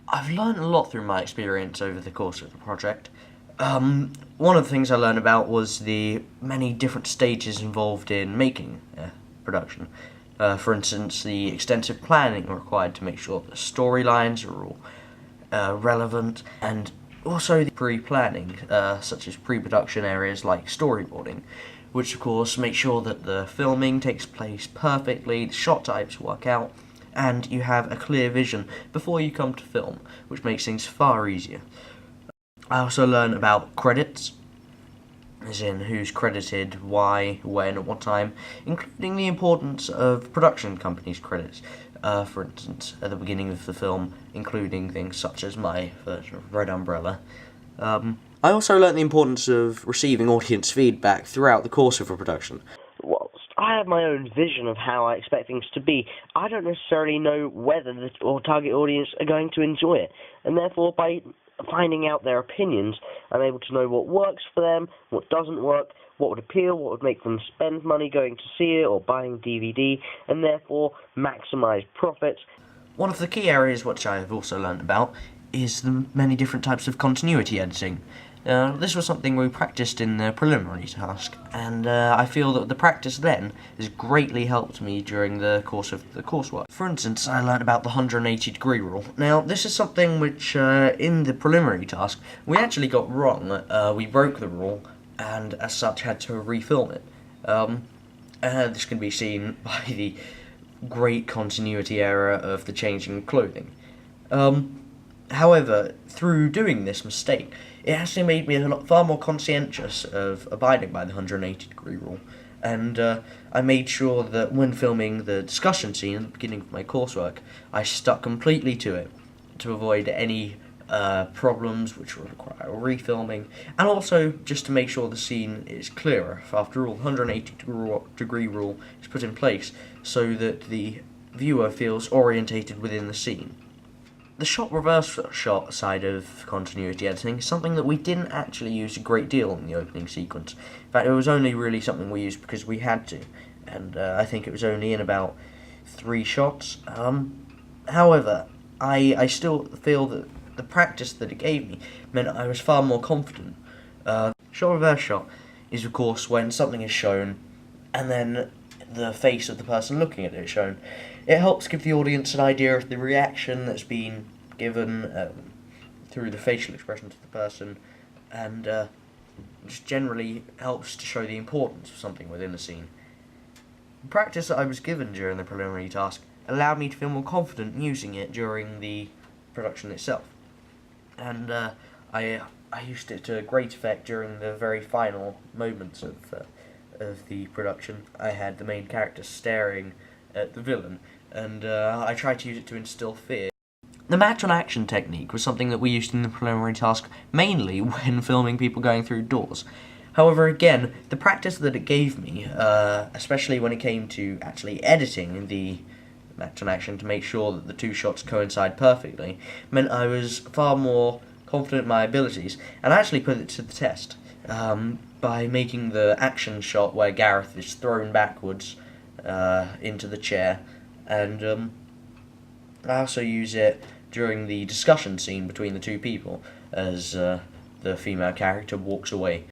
I've learned a lot through my experience over the course of the project. One of the things I learned about was the many different stages involved in making a production. For instance, the extensive planning required to make sure the storylines are all relevant, and also the pre-planning, such as pre-production areas like storyboarding, which of course make sure that the filming takes place perfectly, the shot types work out, and you have a clear vision before you come to film, which makes things far easier. I also learn about credits, as in who's credited, why, when, at what time, including the importance of production companies' credits. For instance, at the beginning of the film, including things such as my version of Red Umbrella. I also learnt the importance of receiving audience feedback throughout the course of a production. Whilst I have my own vision of how I expect things to be, I don't necessarily know whether the target audience are going to enjoy it, and therefore by finding out their opinions, I'm able to know what works for them, what doesn't work, what would appeal, what would make them spend money going to see it or buying DVD, and therefore maximise profits. One of the key areas which I have also learnt about is the many different types of continuity editing. This was something we practiced in the preliminary task, and I feel that the practice then has greatly helped me during the course of the coursework. For instance, I learnt about the 180-degree rule. Now, this is something which, in the preliminary task, we actually got wrong. We broke the rule, and as such had to refilm it. This can be seen by the great continuity error of the changing of clothing. However, through doing this mistake, it actually made me far more conscientious of abiding by the 180-degree rule, and I made sure that when filming the discussion scene at the beginning of my coursework, I stuck completely to it to avoid any problems which would require refilming, and also just to make sure the scene is clearer. After all, the 180-degree rule is put in place so that the viewer feels orientated within the scene. The shot reverse shot side of continuity editing is something that we didn't actually use a great deal in the opening sequence. In fact, it was only really something we used because we had to, and I think it was only in about 3 shots. However, I still feel that the practice that it gave me meant I was far more confident. Shot reverse shot is, of course, when something is shown and then the face of the person looking at it is shown. It helps give the audience an idea of the reaction that's been given through the facial expressions of the person, and just generally helps to show the importance of something within the scene. The practice that I was given during the preliminary task allowed me to feel more confident using it during the production itself, and I used it to great effect during the very final moments of the production. I had the main character staring at the villain, and I tried to use it to instill fear. The match-on-action technique was something that we used in the preliminary task mainly when filming people going through doors. However, again, the practice that it gave me, especially when it came to actually editing the match-on-action to make sure that the 2 shots coincide perfectly, meant I was far more confident in my abilities, and I actually put it to the test by making the action shot where Gareth is thrown backwards into the chair, and I also use it during the discussion scene between the 2 people as the female character walks away.